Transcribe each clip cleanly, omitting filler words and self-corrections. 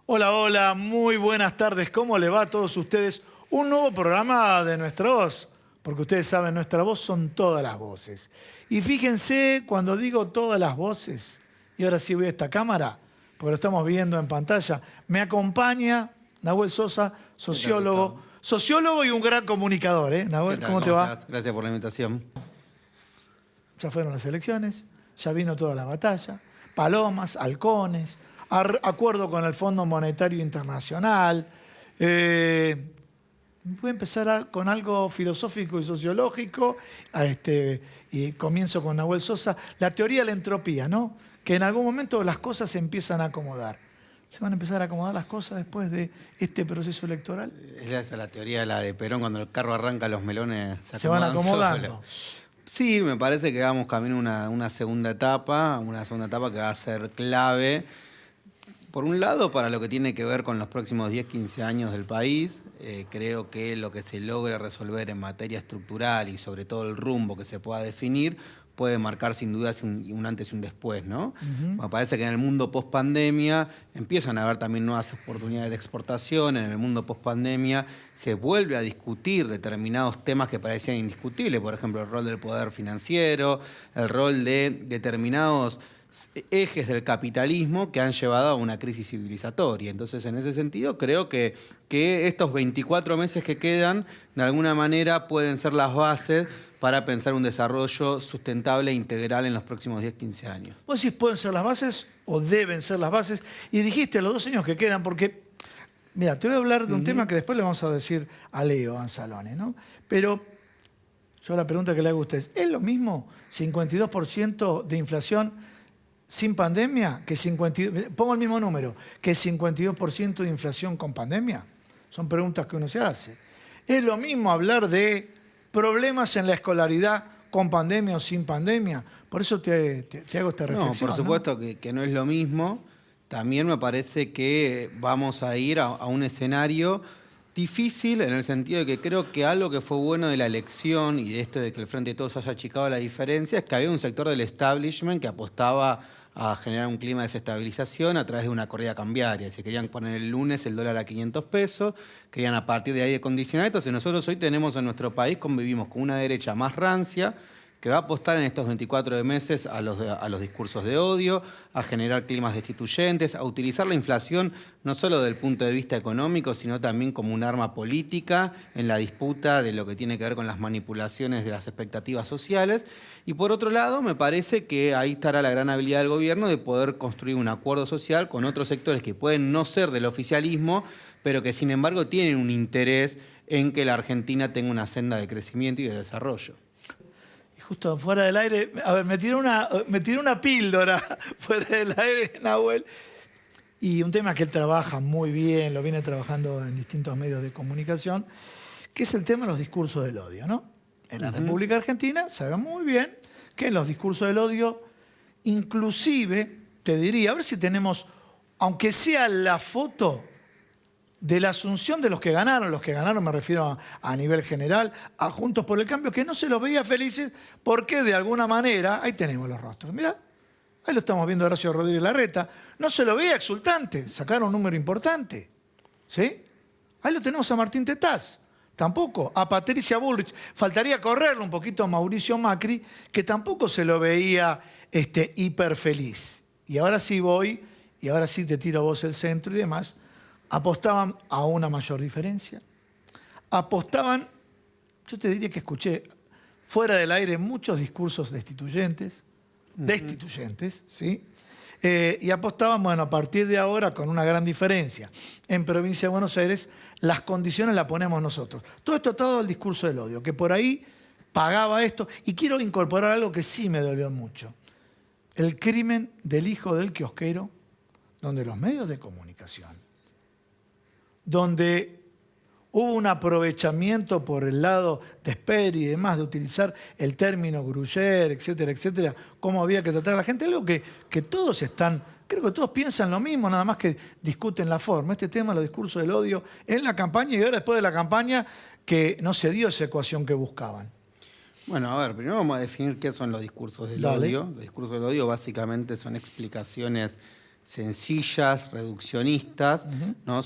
Hola, hola, muy buenas tardes. ¿Cómo le va a todos ustedes? Un nuevo programa de Nuestra Voz, porque ustedes saben, Nuestra Voz son todas las voces. Y fíjense, cuando digo todas las voces, y ahora sí voy a esta cámara, porque lo estamos viendo en pantalla, me acompaña Nahuel Sosa, sociólogo y un gran comunicador, ¿eh? Nahuel, ¿cómo te va? Estás? Gracias por la invitación. Ya fueron las elecciones, ya vino toda la batalla, palomas, halcones, acuerdo con el Fondo Monetario Internacional. Voy a empezar con algo filosófico y sociológico, y comienzo con Nahuel Sosa. La teoría de la entropía, ¿no? Que en algún momento las cosas se empiezan a acomodar. ¿Se van a empezar a acomodar las cosas después de este proceso electoral? Esa es la teoría la de Perón, cuando el carro arranca, los melones se van acomodando. Solos. Sí, me parece que vamos camino a una segunda etapa que va a ser clave. Por un lado, para lo que tiene que ver con los próximos 10, 15 años del país, creo que lo que se logre resolver en materia estructural y sobre todo el rumbo que se pueda definir puede marcar sin duda un antes y un después, ¿no? Me parece que en el mundo post-pandemia empiezan a haber también nuevas oportunidades de exportación. En el mundo post-pandemia se vuelve a discutir determinados temas que parecían indiscutibles, por ejemplo, el rol del poder financiero, el rol de determinados ejes del capitalismo que han llevado a una crisis civilizatoria. Entonces, en ese sentido, creo que estos 24 meses que quedan, de alguna manera, pueden ser las bases para pensar un desarrollo sustentable e integral en los próximos 10, 15 años. ¿Vos decís pueden ser las bases o deben ser las bases? Y dijiste los 2 años que quedan, porque, mira, te voy a hablar de un tema que después le vamos a decir a Leo Anzalone, ¿no? Pero yo la pregunta que le hago a ustedes, ¿es lo mismo 52% de inflación sin pandemia que pongo el mismo número, que 52% de inflación con pandemia? Son preguntas que uno se hace. ¿Es lo mismo hablar de problemas en la escolaridad con pandemia o sin pandemia? Por eso te hago esta reflexión. No, por supuesto, ¿no? Que no es lo mismo. También me parece que vamos a ir a un escenario difícil, en el sentido de que creo que algo que fue bueno de la elección y de esto de que el Frente de Todos haya achicado la diferencia es que había un sector del establishment que apostaba a generar un clima de desestabilización a través de una corrida cambiaria. Si querían poner el lunes el dólar a 500 pesos, querían a partir de ahí de condicionar. Entonces nosotros hoy tenemos en nuestro país, convivimos con una derecha más rancia, que va a apostar en estos 24 meses a los discursos de odio, a generar climas destituyentes, a utilizar la inflación no solo desde el punto de vista económico, sino también como un arma política en la disputa de lo que tiene que ver con las manipulaciones de las expectativas sociales. Y por otro lado, me parece que ahí estará la gran habilidad del gobierno de poder construir un acuerdo social con otros sectores que pueden no ser del oficialismo, pero que sin embargo tienen un interés en que la Argentina tenga una senda de crecimiento y de desarrollo. Justo fuera del aire, a ver, me tiró una píldora fuera del aire, Nahuel. Y un tema que él trabaja muy bien, lo viene trabajando en distintos medios de comunicación, que es el tema de los discursos del odio, ¿no? En la República Argentina sabemos muy bien que en los discursos del odio, inclusive, te diría, a ver si tenemos, aunque sea la foto de la asunción de los que ganaron me refiero a nivel general, a Juntos por el Cambio, que no se los veía felices porque de alguna manera, ahí tenemos los rostros, mirá, ahí lo estamos viendo a Horacio Rodríguez Larreta, no se lo veía exultante, sacaron un número importante, ¿sí? Ahí lo tenemos a Martín Tetaz, tampoco, a Patricia Bullrich, faltaría correrle un poquito a Mauricio Macri, que tampoco se lo veía hiper feliz. Y ahora sí voy, y ahora sí te tiro a vos el centro y demás. Apostaban a una mayor diferencia. Apostaban, yo te diría que escuché fuera del aire muchos discursos destituyentes, ¿sí? Y apostaban, bueno, a partir de ahora, con una gran diferencia. En Provincia de Buenos Aires, las condiciones las ponemos nosotros. Todo esto atado al discurso del odio, que por ahí pagaba esto. Y quiero incorporar algo que sí me dolió mucho. El crimen del hijo del kiosquero, donde los medios de comunicación, donde hubo un aprovechamiento por el lado de Sper y demás de utilizar el término gruyer, etcétera, etcétera, cómo había que tratar a la gente, algo que todos están, creo que todos piensan lo mismo, nada más que discuten la forma. Este tema, los discursos del odio en la campaña y ahora después de la campaña que no se dio esa ecuación que buscaban. Bueno, a ver, primero vamos a definir qué son los discursos del odio. Los discursos del odio básicamente son explicaciones sencillas, reduccionistas, ¿no?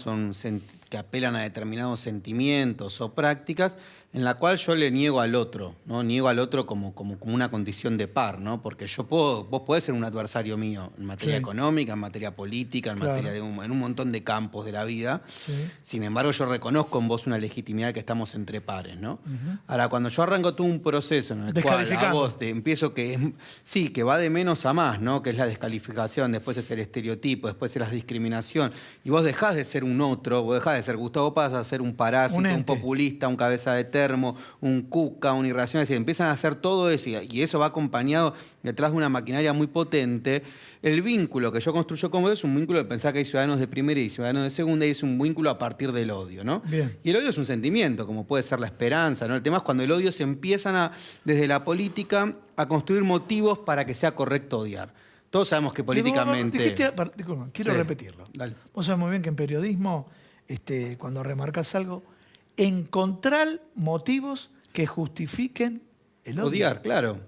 Que apelan a determinados sentimientos o prácticas, en la cual yo le niego al otro, ¿no? Niego al otro como una condición de par, ¿no? Porque vos podés ser un adversario mío en materia económica, en materia política, en materia en un montón de campos de la vida. Sí. Sin embargo, yo reconozco en vos una legitimidad que estamos entre pares, ¿no? Ahora, cuando yo arranco todo un proceso en el cual a vos te empiezo que va de menos a más, ¿no? Que es la descalificación, después es el estereotipo, después es la discriminación, y vos dejás de ser un otro, vos dejás de ser Gustavo Paz a ser un parásito, un populista, un cabeza de termo, un cuca, un irracional, es decir, empiezan a hacer todo eso y eso va acompañado detrás de una maquinaria muy potente. El vínculo que yo construyo con vos es un vínculo de pensar que hay ciudadanos de primera y ciudadanos de segunda, y es un vínculo a partir del odio, ¿no? Bien. Y el odio es un sentimiento, como puede ser la esperanza, ¿no? El tema es cuando el odio se empiezan desde la política a construir motivos para que sea correcto odiar. Todos sabemos que políticamente... Disculpa, quiero repetirlo. Dale. Vos sabés muy bien que en periodismo, cuando remarcas algo, encontrar motivos que justifiquen el odio. Odiar, claro.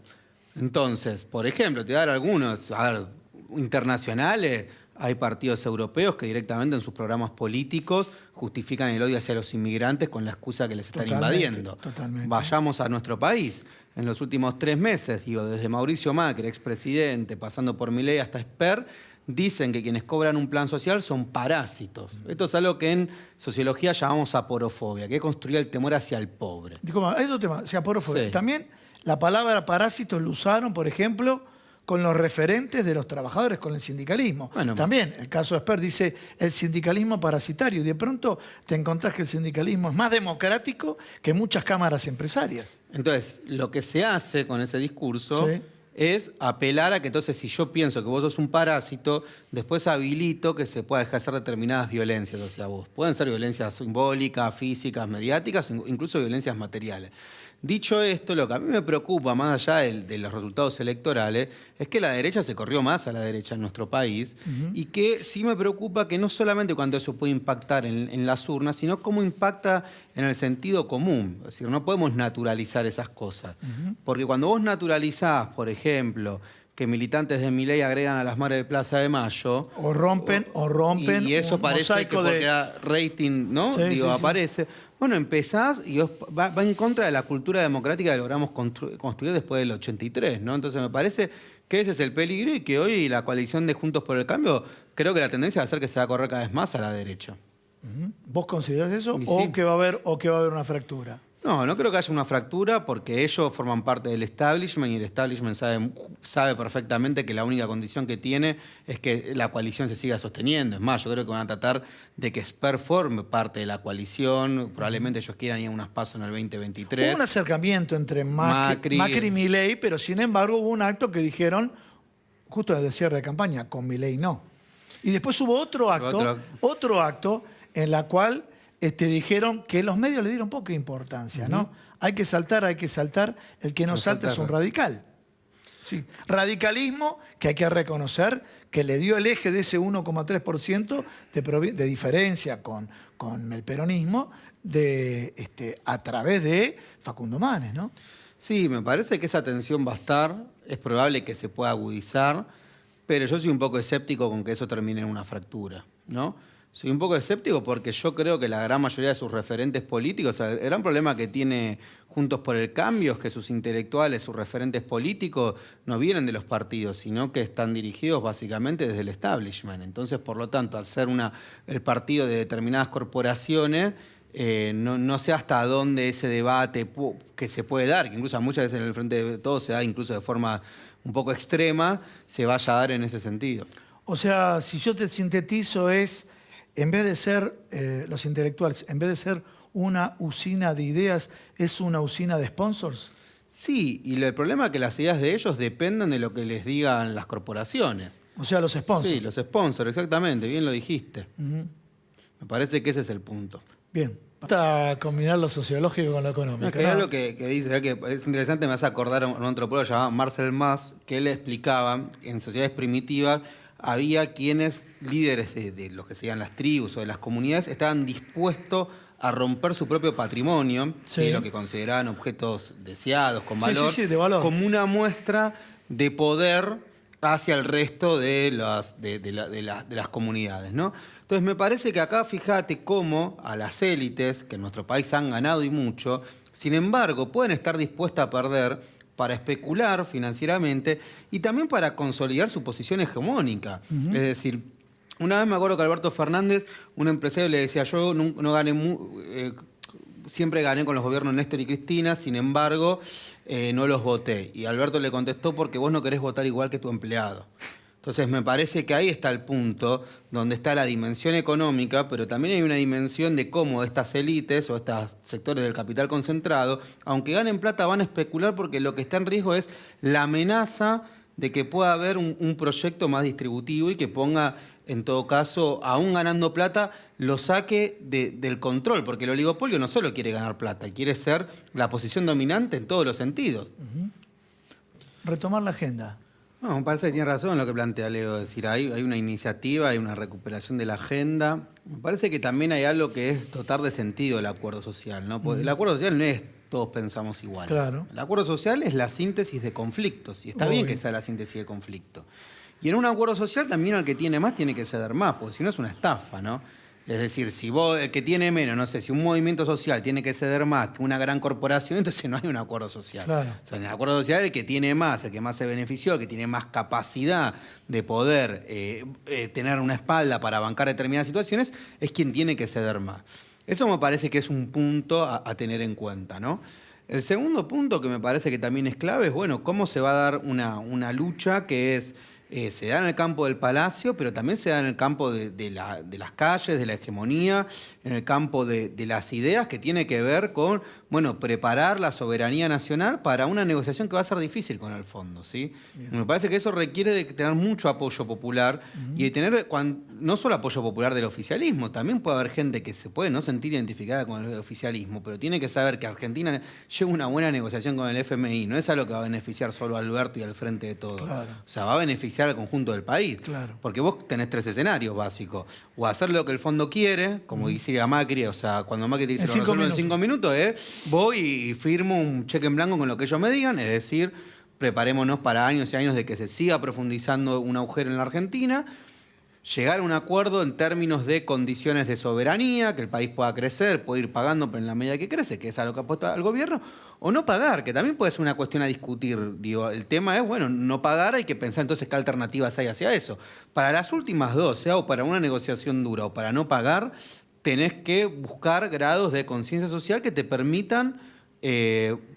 Entonces, por ejemplo, te voy a dar algunos internacionales. Hay partidos europeos que directamente en sus programas políticos justifican el odio hacia los inmigrantes con la excusa que les están invadiendo. Totalmente. Vayamos a nuestro país. En los últimos 3 meses, desde Mauricio Macri, expresidente, pasando por Milei hasta Esper, dicen que quienes cobran un plan social son parásitos. Esto es algo que en sociología llamamos aporofobia, que es construir el temor hacia el pobre. Hay otro tema, aporofobia. Sí. También la palabra parásitos lo usaron, por ejemplo, con los referentes de los trabajadores, con el sindicalismo. Bueno, también el caso de Esper dice el sindicalismo parasitario, y de pronto te encontrás que el sindicalismo es más democrático que muchas cámaras empresarias. Entonces, lo que se hace con ese discurso es apelar a que entonces si yo pienso que vos sos un parásito, después habilito que se pueda ejercer determinadas violencias hacia vos. Pueden ser violencias simbólicas, físicas, mediáticas, incluso violencias materiales. Dicho esto, lo que a mí me preocupa, más allá de los resultados electorales, es que la derecha se corrió más a la derecha en nuestro país, y que sí me preocupa que no solamente cuando eso puede impactar en las urnas, sino cómo impacta en el sentido común. Es decir, no podemos naturalizar esas cosas. Porque cuando vos naturalizás, por ejemplo, que militantes de Milei agregan a las madres de Plaza de Mayo... O rompen y eso parece que porque da rating, ¿no? Sí, aparece... Bueno, empezás y va en contra de la cultura democrática que logramos construir después del 83, ¿no? Entonces me parece que ese es el peligro, y que hoy la coalición de Juntos por el Cambio, creo que la tendencia va a ser que se va a correr cada vez más a la derecha. ¿Vos considerás eso? Sí. ¿O que va a haber una fractura? No creo que haya una fractura, porque ellos forman parte del establishment, y el establishment sabe perfectamente que la única condición que tiene es que la coalición se siga sosteniendo. Es más, yo creo que van a tratar de que Esper forme parte de la coalición. Probablemente ellos quieran ir a unas pasos en el 2023. Hubo un acercamiento entre Macri y Milei, pero sin embargo hubo un acto que dijeron, justo desde el cierre de campaña, con Milei no. Y después hubo otro acto en la cual... dijeron que los medios le dieron poca importancia, ¿no? Hay que saltar, el que no salta es un radical. Sí. Radicalismo que hay que reconocer que le dio el eje de ese 1,3% de diferencia con el peronismo a través de Facundo Manes, ¿no? Sí, me parece que esa tensión va a estar, es probable que se pueda agudizar, pero yo soy un poco escéptico con que eso termine en una fractura, ¿no? Soy un poco escéptico porque yo creo que la gran mayoría de sus referentes políticos, el gran problema que tiene Juntos por el Cambio es que sus intelectuales, sus referentes políticos, no vienen de los partidos, sino que están dirigidos básicamente desde el establishment. Entonces, por lo tanto, al ser el partido de determinadas corporaciones, no sé hasta dónde ese debate que se puede dar, que incluso muchas veces en el Frente de Todos se da incluso de forma un poco extrema, se vaya a dar en ese sentido. O sea, si yo te sintetizo en vez de ser los intelectuales, en vez de ser una usina de ideas, ¿es una usina de sponsors? Sí, y el problema es que las ideas de ellos dependen de lo que les digan las corporaciones. O sea, los sponsors. Sí, los sponsors, exactamente, bien lo dijiste. Me parece que ese es el punto. Bien. Basta combinar lo sociológico con lo económico. No, que hay algo que dice, que es interesante, me hace acordar a un antropólogo llamado Marcel Mauss, que él explicaba en sociedades primitivas había quienes, líderes de lo que serían las tribus o de las comunidades, estaban dispuestos a romper su propio patrimonio, lo que consideraban objetos deseados, con valor, de valor, como una muestra de poder hacia el resto de las comunidades, ¿no? Entonces me parece que acá fíjate cómo a las élites, que en nuestro país han ganado y mucho, sin embargo pueden estar dispuestas a perder para especular financieramente y también para consolidar su posición hegemónica. Es decir, una vez me acuerdo que Alberto Fernández, un empresario, le decía, yo no gané siempre gané con los gobiernos Néstor y Cristina, sin embargo, no los voté. Y Alberto le contestó, porque vos no querés votar igual que tu empleado. Entonces me parece que ahí está el punto donde está la dimensión económica, pero también hay una dimensión de cómo estas élites o estos sectores del capital concentrado, aunque ganen plata, van a especular porque lo que está en riesgo es la amenaza de que pueda haber un proyecto más distributivo y que ponga, en todo caso, aún ganando plata, lo saque del control, porque el oligopolio no solo quiere ganar plata, quiere ser la posición dominante en todos los sentidos. Retomar la agenda. No, me parece que tiene razón lo que plantea Leo, es decir, hay una iniciativa, hay una recuperación de la agenda. Me parece que también hay algo que es dotar de sentido el acuerdo social, ¿no? Porque el acuerdo social no es todos pensamos igual. Claro. El acuerdo social es la síntesis de conflictos, y está bien que sea la síntesis de conflicto. Y en un acuerdo social también el que tiene más tiene que ceder más, porque si no es una estafa, ¿no? Es decir, si vos, el que tiene menos, no sé, si un movimiento social tiene que ceder más que una gran corporación, entonces no hay un acuerdo social. Claro. O sea, en el acuerdo social el que tiene más, el que más se benefició, el que tiene más capacidad de poder tener una espalda para bancar determinadas situaciones, es quien tiene que ceder más. Eso me parece que es un punto a tener en cuenta, ¿no? El segundo punto que me parece que también es clave es, bueno, cómo se va a dar una lucha que es... se da en el campo del palacio, pero también se da en el campo de las calles, de la hegemonía, en el campo de las ideas que tiene que ver con, bueno, preparar la soberanía nacional para una negociación que va a ser difícil con el fondo, ¿sí? Me parece que eso requiere de tener mucho apoyo popular y de tener no solo apoyo popular del oficialismo, también puede haber gente que se puede no sentir identificada con el oficialismo, pero tiene que saber que Argentina lleva una buena negociación con el FMI, no es algo que va a beneficiar solo a Alberto y al frente de todo. Claro. O sea, va a beneficiar al conjunto del país. Claro. Porque vos tenés tres escenarios básicos. O hacer lo que el fondo quiere, como decía Macri, o sea, cuando Macri te dice lo resuelvo en 5 minutos, voy y firmo un cheque en blanco con lo que ellos me digan, es decir, preparémonos para años y años de que se siga profundizando un agujero en la Argentina, llegar a un acuerdo en términos de condiciones de soberanía, que el país pueda crecer, puede ir pagando, pero en la medida que crece, que es a lo que apuesta el gobierno, o no pagar, que también puede ser una cuestión a discutir. Digo, el tema es, bueno, no pagar, hay que pensar entonces qué alternativas hay hacia eso. Para las últimas dos, sea o para una negociación dura o para no pagar, tenés que buscar grados de conciencia social que te permitan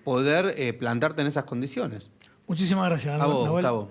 poder plantarte en esas condiciones. Muchísimas gracias. A vos, Nahuel. Gustavo.